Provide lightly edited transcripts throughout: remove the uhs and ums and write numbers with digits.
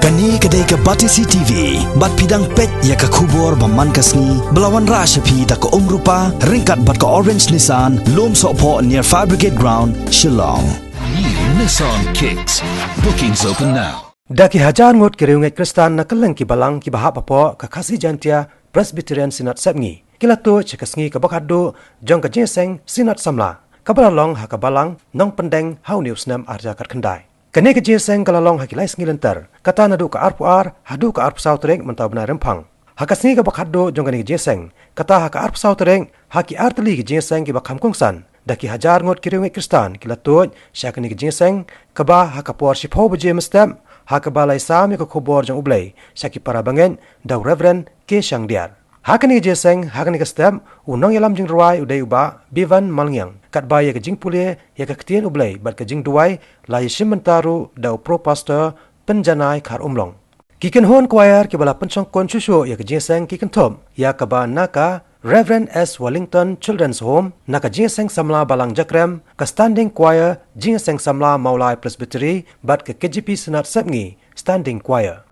Kani kedai ke Batisi TV, bat pidang pet ya ke kubur baman kasni, belawan rashapi da ke rupa, ringkat bat ke Orange Nissan, lom sokpo near Fire Brigade Ground, Shillong. New Nissan Kicks. Bookings open now. Daki hajar ngot kiriungai Kristan na keleng ki balang ki bahap apo ka kasi jantia Presbyterian Sinat Sepngi. Kilato cekasngi ka bakado jong ka jeseng Sinat Samla. Kabalalong ha kabalang nong pendeng hau news nam arja kat kendai. Kene ke jeseng kalalong hakilai sengi lenter. Kata nadu ka arpuar, hadu ka arpu sautereng mentau benar rempang. Hakasni ka bakado jong kene ke jeseng. Kata ha ka arpu sautereng, haki arteli ke jeseng ki bakham kongsan. Daki hajar ngot kiriungai Kristan kilato syakani ke jeseng kaba ha kapuar shipho beje mestem. Hakabalai sami ke khobor jang ublai syaki para bangen dau Reverend K Shangdiar. Hakani ke jeseng hakani ke stem unong yalam jing ruai udai uba Bivan Malngyang kat baya ke jing pulie ya ke ketien ublai bat ke jing duai lai simentaru dau pro pastor penjanai khar umlong. Kiken hon choir ke bala pensong kon chusu ya ke jeseng kiken tom ya ke ba naka Reverend S. Wellington Children's Home naka jeseng samla balang jakrem ke standing choir jeseng samla Maulai Presbytery bat ke KJP Senat Sepngi standing choir.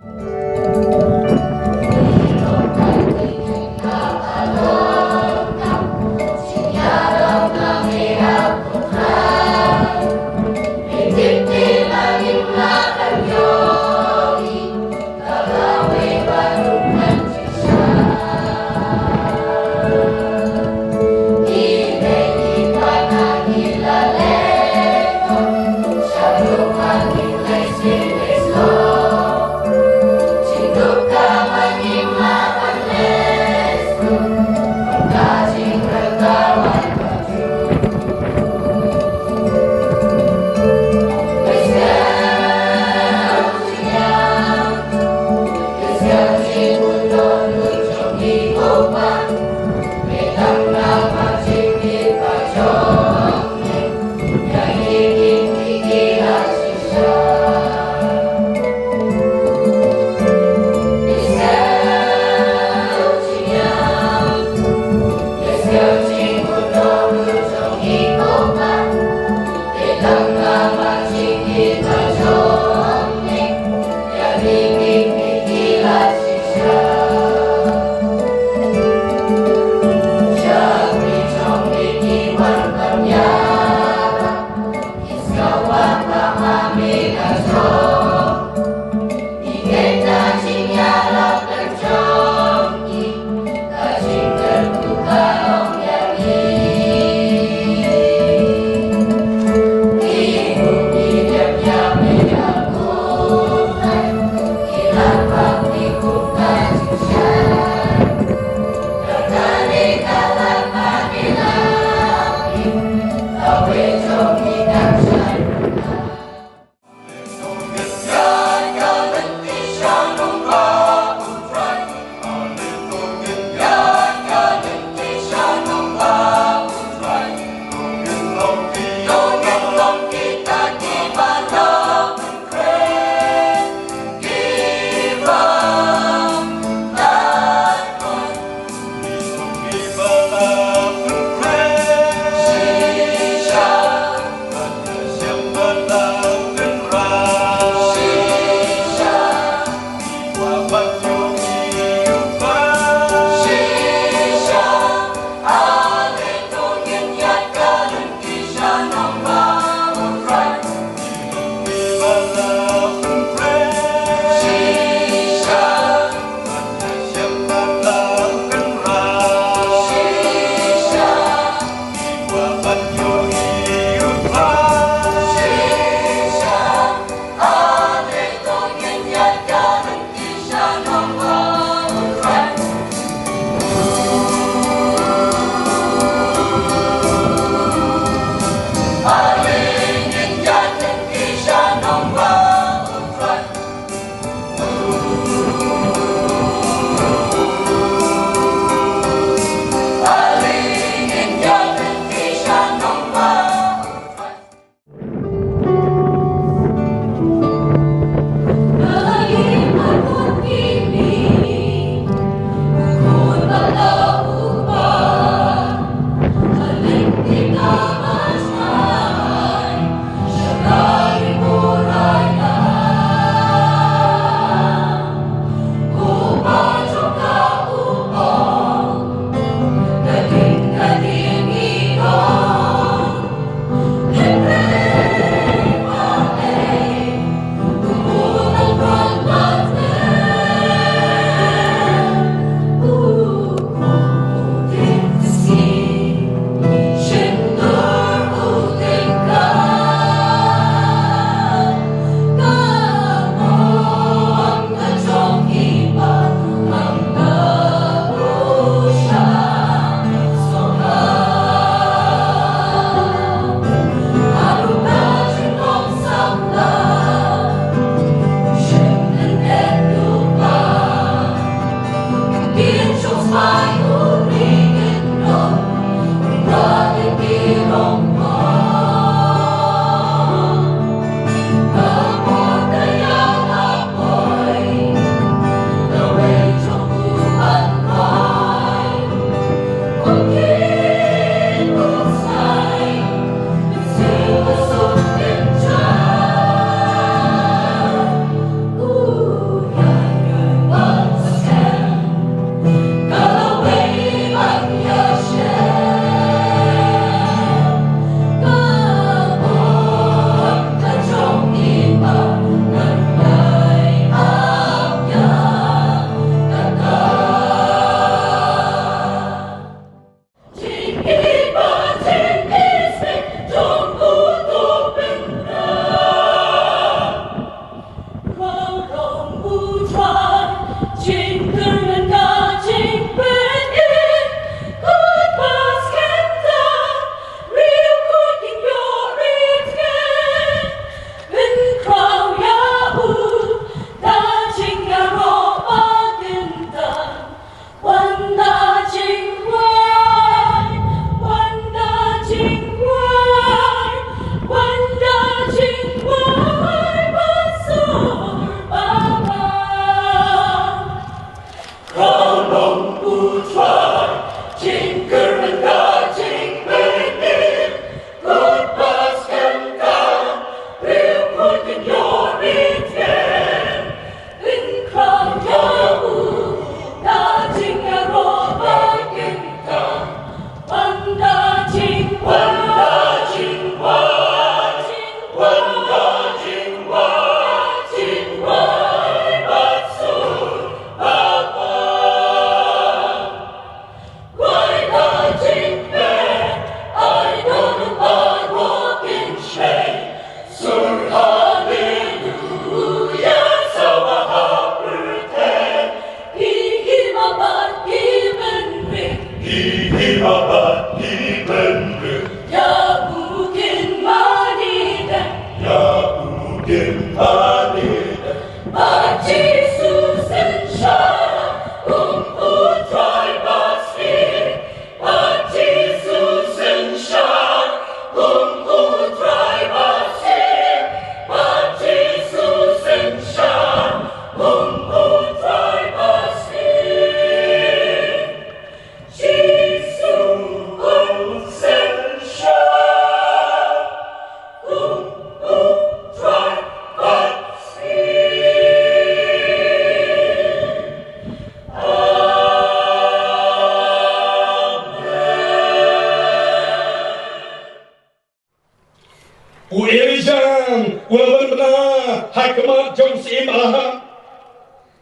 Abraham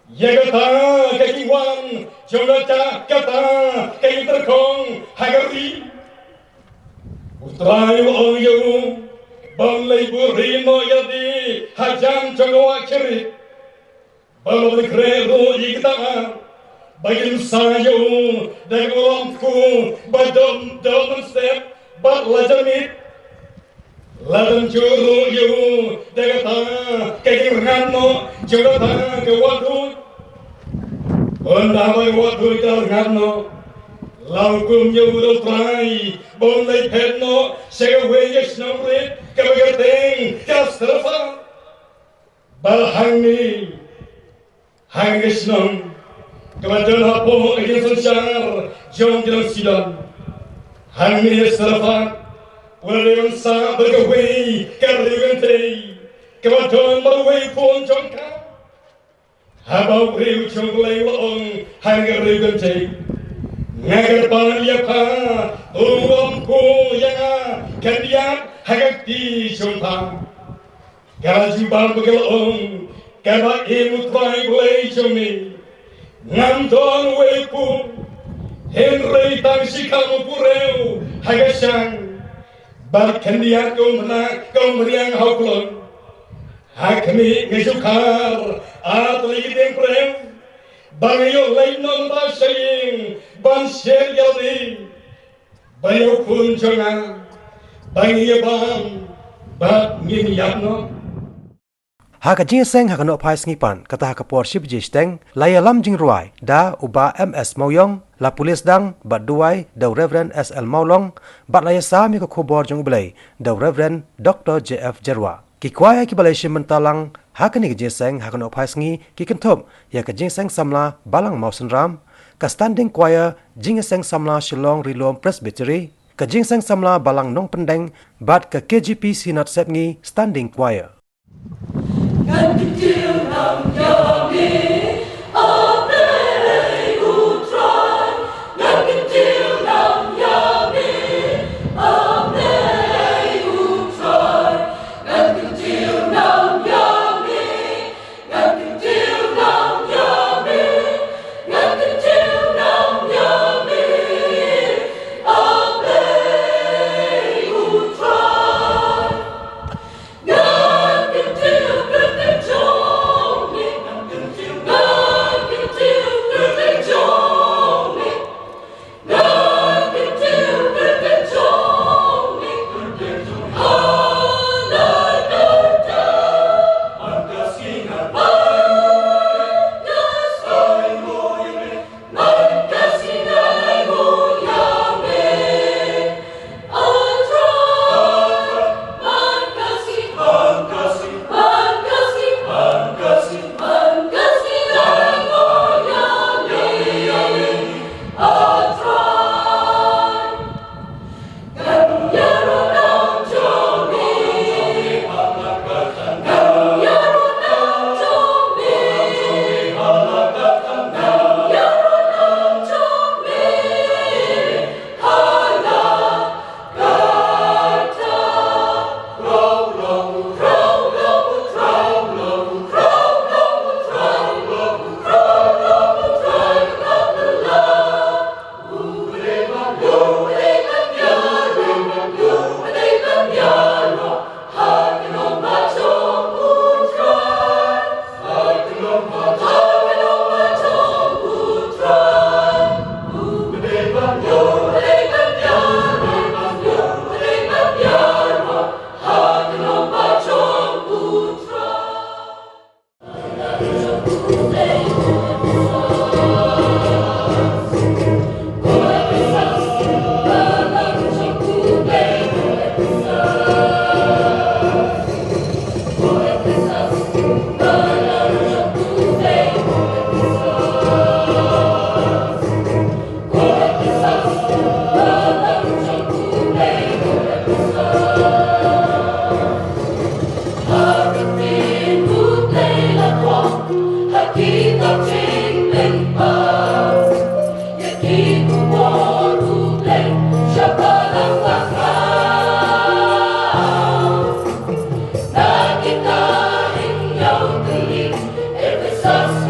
Yagata kakiwan Jogata kata kay terkong hagari Utrayo oyo Balay burino yadi Hajam jogawa kiri Balay krero yigta Bagin sayo Dagolongku Badom dom step Bat lajanit Ladan juru yu Dagata Kekirgano Jogata kewadu Bondawai wadu ikargano Laukum yu utrai Bolay pedno Segawe yasnamrit Kabagateng Kastrafa Balhangi Hangisnom Kemudian hapo ingin sesyar Jom dalam sidang Hangi Kastrafa Walaupun sa bergawe Karigan tei Kemudian bergawe pun jongka Habau riu chunglay loong Hangi rigan tei Ngagar panliapa Uwam ku yanga Kandiat hagak di jumpa Gajubang bagaloong Kaba imut bay bulay jumi Nganton wepu Henry tang sikamu pureu Hagasang Bar kandiat kumriang hauklon Hakmi ngesukar Atli prem Bangayo lainon basaying Bansyel yaldi Bayo pun jonga Bangayo bam Bat ngin yapno Haka jinseng haka no pais ngipan kata haka por ship jisteng laya lam jing ruai da uba MS Mauyong la pulis dang bat duai da Reverend SL Maulong bat laya sami ko khobor jong belai da Reverend Dr. JF Jerwa ki kwaya ki balai shim mentalang haka ni jinseng haka no pais ngi ki kentop ya ka jinseng samla balang mausen ram ka standing choir jinseng samla Shillong Rilom Presbytery ka jinseng samla balang nong pendeng bat ka KGP Sinat Sepngi standing choir Ngân chiều nằm nhờ mi ở đây u trai ngân chiều nằm nhờ mi ở đây u trai ngân chiều nằm nhờ mi ngân chiều nằm nhờ mi ngân chiều nằm nhờ mi ở đây u trai ngân chiều Today Singing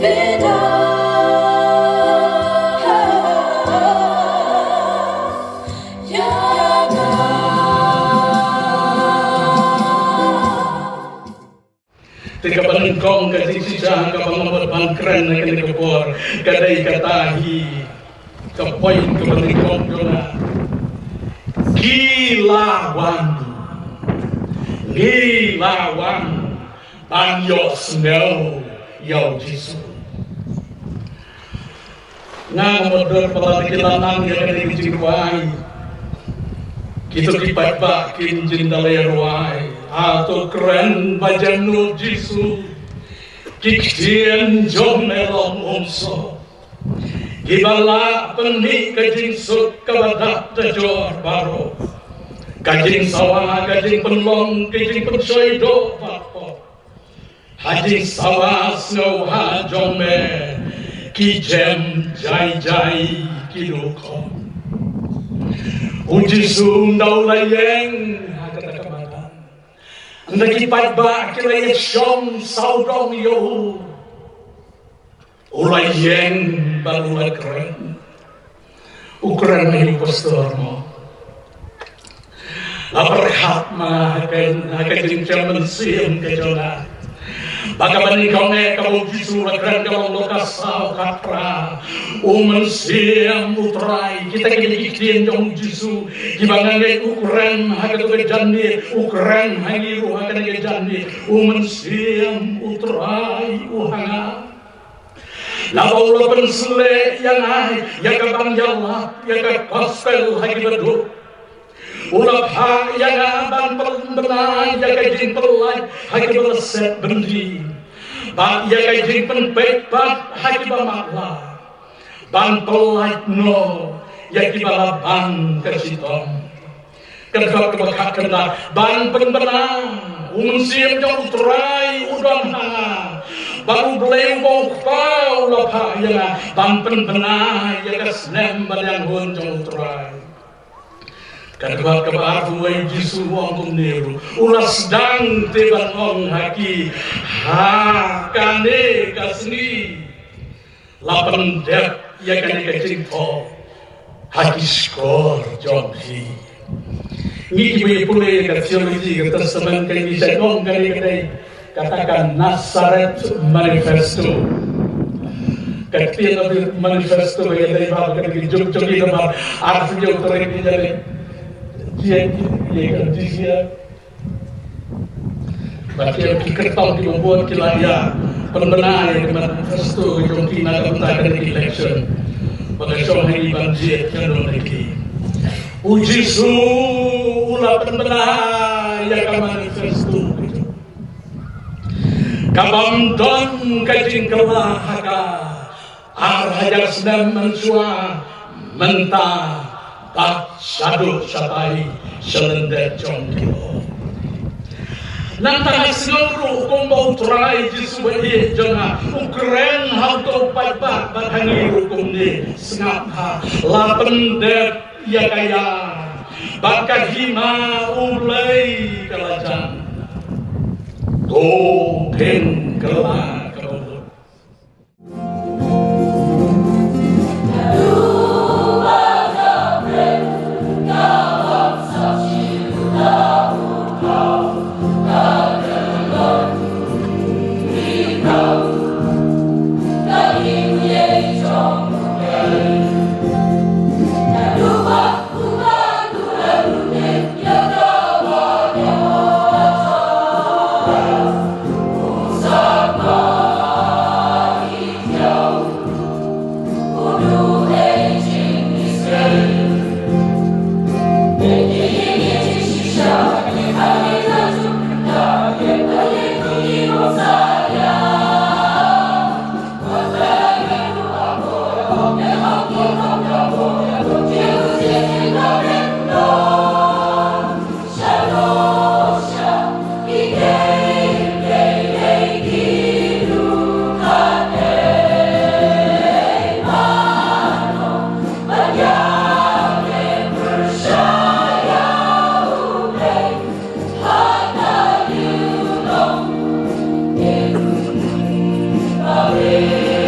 Tiga penengkong ke sisa ke pengemot pangkren ke nekepor kadai katahi ke poin ke penengkong jona gilawan banyo snow yau jisu ngang modor pala kilanang ya kadai jikwai kita kipat bak kin jindalai ruai atau keren bajanu jisu kikdian jom melong umso gibala penik kajing suk kabadak tajor baro kajing sawa kajing penlong kajing pensoy do papo hajing sawa snow ha jome ki jem jai jai kiduko uji sundau layeng kata kematan anda kipat ba kira syom saudong yo ulayeng baru keren ukuran ini pastor mo aperhat mah akan jengkel mensiam ke jona bagaimana kau kamu jisu keren kalau lokas sao kapra mensiam utrai kita kini kikian jong jisu gimana ukuran akan ke jandi ukuran hangiru akan ke jandi mensiam utrai uhanga Lalu lo pensele yang ai, yang kabang jawab, yang gospel lagi berdua. Ulap ha yang abang penbenai, yang kajing pelai, lagi berset bendi. Bang yang kajing penpek, lagi bermakla. Bang pelai no, yang kibala bang kesitong. Kerja kebekat kena, bang penbenai, siap jauh terai, udang hanga. Baru beli bau lapah yang bampen benai yang kesnem yang hunjung terai. Kedua kebar tuai jisu wong niru ulas dang teban ong haki ha kane kasni lapan dep yang kane kecing to haki skor jonghi. Ngi kibai pulai ke teologi ke testament kane bisa ong kane kane katakan Nazaret Manifesto. Ketika manifesto yang dari bawah ke jog-jog itu mah artinya utara ini dari dia kan dia. Baca kertas di membuat kilaya pembenahan yang manifesto yang kita katakan di election. Pada soal ini banjir kan lagi. Uji su ulah pembenahan yang manifesto. Kabamdon kajing kelahaka arhajar sedang mensua mentah tak syadu satai selendek jongkio nantang seluruh kumbau terai jisubai jona ukren hauto padbak bathangi hukum ni sengap ha lapen dep ya kaya bakat hima ulai kelajan Topeng kelak kebun. Amen.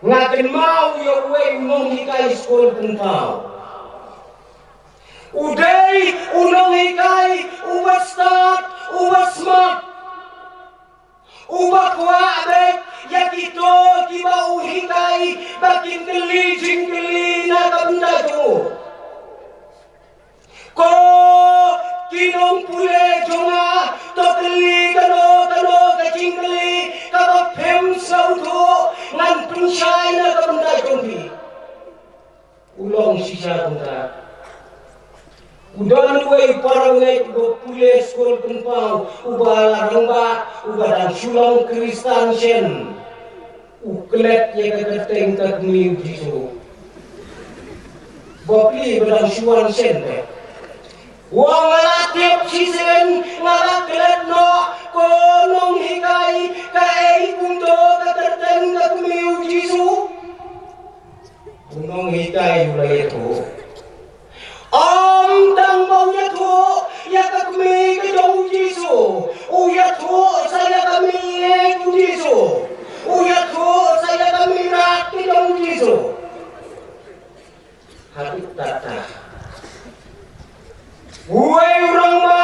ngakin mau yo we hikai skol tentau. Udai unong hikai uba start uba smart uba kuabek yakito kiba uhikai bakin keli jingkeli na kabunda jo. Ko kinong pule jonga to keli kano kajingkeli kaba pem sauto ngan pensyai na kabunda jombi. Ulong sisa tentang udan wei parang wei go pule skol tempau uba larangba uba dan sulang kristan sen uklet ye kegeteng kat miu jisu bopli bedang suan sente wang alatip sisen ngalaklet no konong hikai kai punto kegeteng kat miu jisu punong hikai ulai itu Om tang mau ya tu ya kami ke jauh Yesu. Oh ya tu saya kami ke Yesu. Oh ya tu saya kami rat ke jauh Yesu. Hati tata. Woi orang ma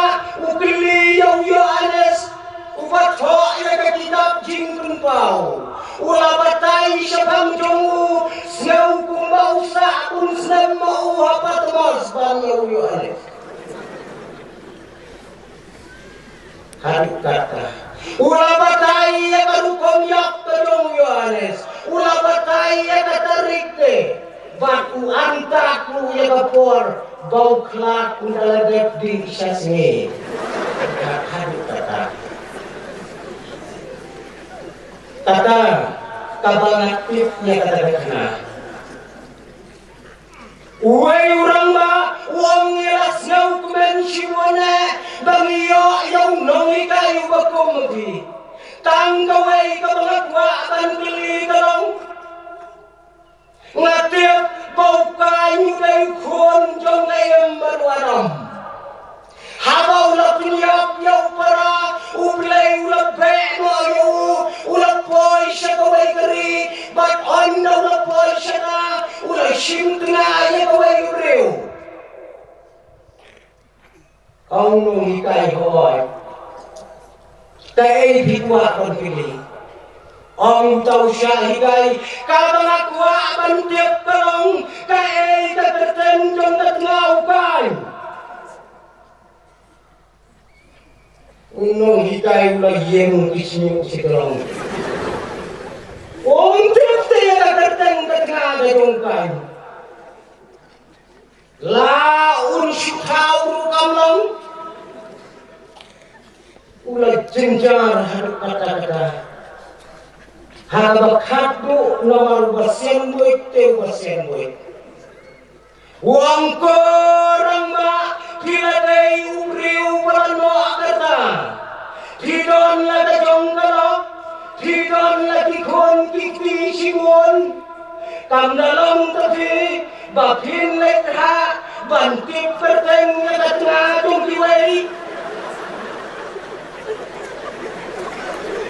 ukili yang ya anes. Ubat ho ya ke kitab jingkun pau. Ula batai syabang jongu Snau kumbau sa'kun snam mau hapat mas Bang yau anes Hadik kata Ula batai ya karukom yak ke jongu anes Ula batai ya katarik te Batu antaku ya kapor Bau kelak undaladep di isyasni Hadik kata Tata kabangatifnya kata-kata Uwe urang ba uang ngilas ngau kumen siwane bangiyo yang nongi kayu bakumati tanggawe kabangakwa akan beli kalong ngatip bau kayu kayu kun jong layem baruaram habau la pinyap yau para ublay ula be no yu ula poi shakaway kari but on na ula poi shaka ula shim tna ya kaway ureu ang no hikay hoy tay bikwa kon pili ang tau siya hikay kabangakwa bantiap kalong kay kataten jong tatngau kay Unong hikay ula yeng isnyo si kalong. Om tipte ya kagateng katnga gayong kayo. La unsitaw kamlang. Ula jenjar harap kata-kata. Habakado nomor basenboy te basenboy. Wang korang ba pilatay ubriw palano akata. Tidon lagi jonggalo, tidon lagi kon kikti siwon. Kam dalam tapi bapin lekha bantip perteng ngatna tungkiwai.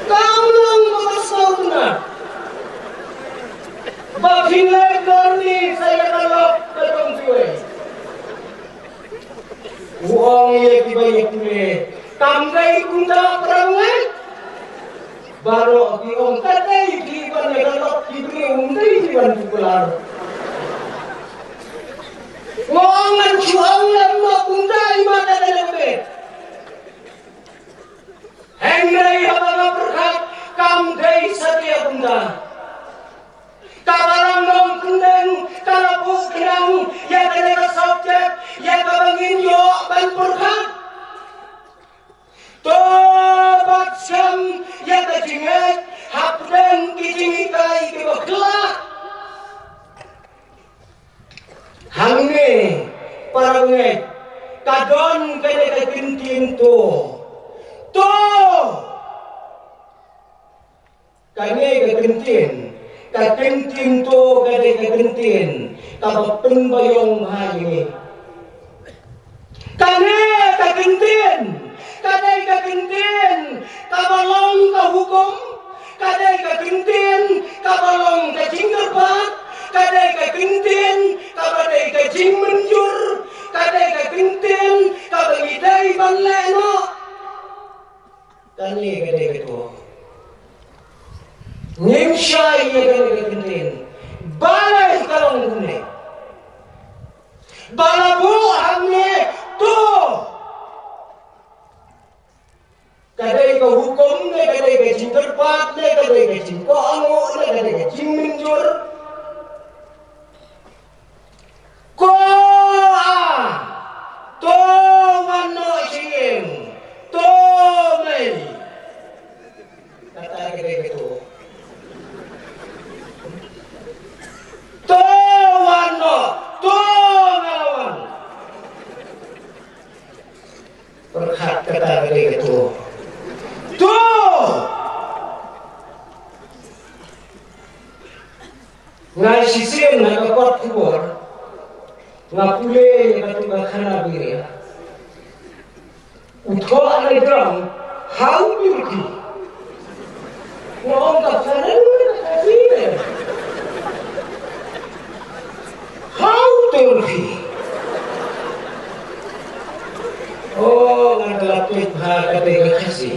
Kam lang makasau na. Bapin lekha ni saya kalap tungkiwai. Uang ye kibai kule tamgai kunta perangai baru diong kadai kiban galok kibri undai kiban pukular ngongan chuang lam no kundai mata dalebe hengai abanga perkat kam dai satia kunda kabarang nong kendeng kalapu kenang ya kadai subjek ya kabangin yo ban perkat Tobat syam ya kajingat hapdeng kijingikai kibakla hangne paranget kadon kade kakintin to kane kakintin to kade kakintin kabapeng bayong hangini kane kakintin kadai kakintin kabalong kahukum kadai kakintin kabalong kajinggerbat kadai kakintin kabadai kajing menjur kadai kakintin kabangidai banleno tani kadai kato nimsyai ya kadai kakintin balai kalong gune balabu hamne tuh kadai ka hukum ne kadai ka cinterpat ne kadai ka cinko ango ne kadai ka cingminjur ko to wano sing to mai kata kadai ka to ngai sisiem na kakot kubor ngapule ya katu khana biria utho anai drum how beauty ngom ka khana ni how beauty oh ngadalapit bha kate khasi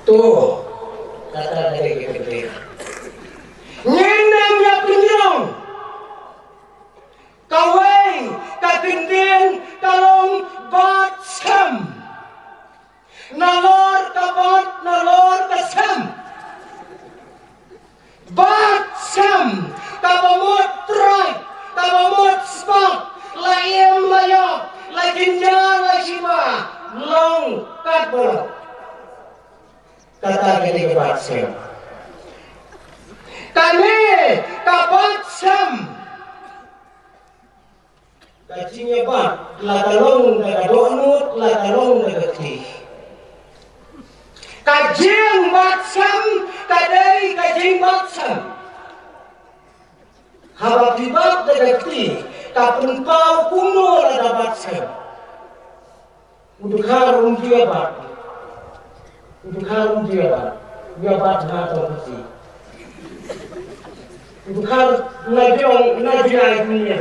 to kata dari kete nyenam ya pinjong kawai katintin kalong bat sam nalor kabat nalor kasam bat sam kabamot try kabamot spak layem layok lajinja lajiba long katbol kata kete bat sam kami kabat sam kacinya bat latalong dagadonut latalong dagati kajing bat sam kadai kajing bat sam habab dibat dagati kapenpau kuno lada bat sam untuk harum dia bat dia bat nato pasti bukan najong dunia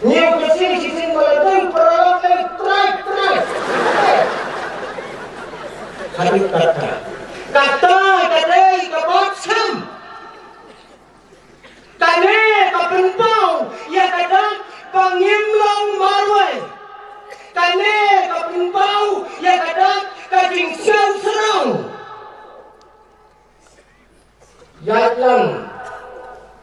New kesini maladang peralatan try hari kata kadai kabatsam kane kapenpau ya kadang pangimlong marwai kane kapenpau ya kadang kajing siau serang yatlang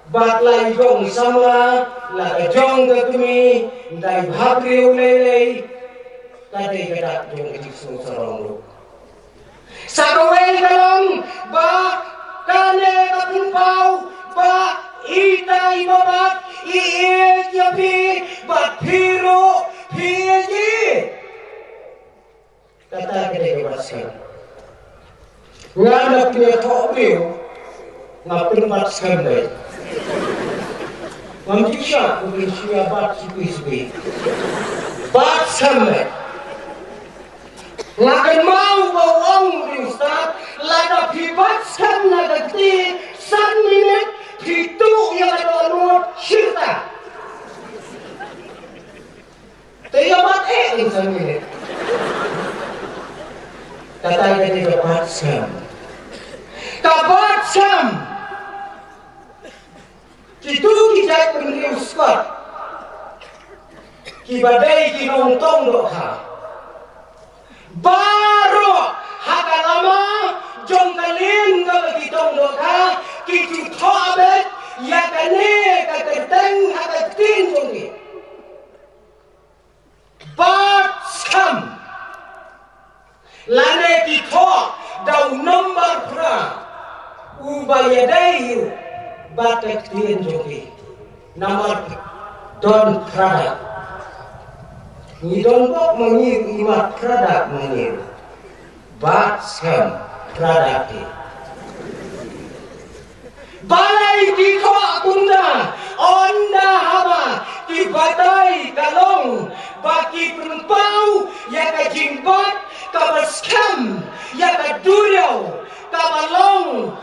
batlai jong sama la jong kami dai bhabri ulei kade gadak jong jisung serang lu sakawai kalong ba kane kapunpau ba itai babat iye yapi bat phiro phiji kata kade gabasan ngana punya thopeu ngapin bat sandai Mamjisha kulisya bat sibis bat sandai ngakan mau bawang ustaz lada pibat san nagati san minit itu yang ada anut syirta teyabat san minit kata dia bat sam kabat sam itu kita beri uskot kibadai kinontong doha baru hakalama jong kalin kalau kitong doha kitu thabet ya kane kaketeng hakatin jongi bat sam lane kito dau nomor pra ubayadai batek tien jongi nomor don product ni don bok mengir imat product mengir bat sam product balai kiko bunda onda haba ki batai kalong baki penpau ya ka jingbat ka baskam ya ka duriau ka balong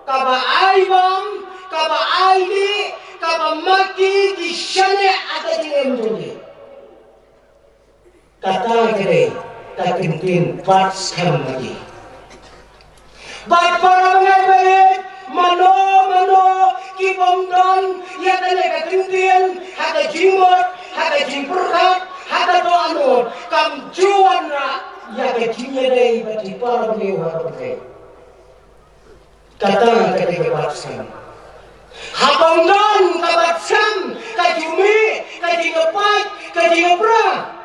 ka ba aibam ka ba aidi ka ba maki ki shane ada dingem jongi kata kere takintin bat sam lagi bat para mengai mano ki bomdon ya kane ka tintin haka jimot haka jimpurkat haka do anot kam juan na ya ka jinya dai bati para beliau haka pakai kata kete bat sam habondon ka bat sam ka jumi ka jingapat ka jingapra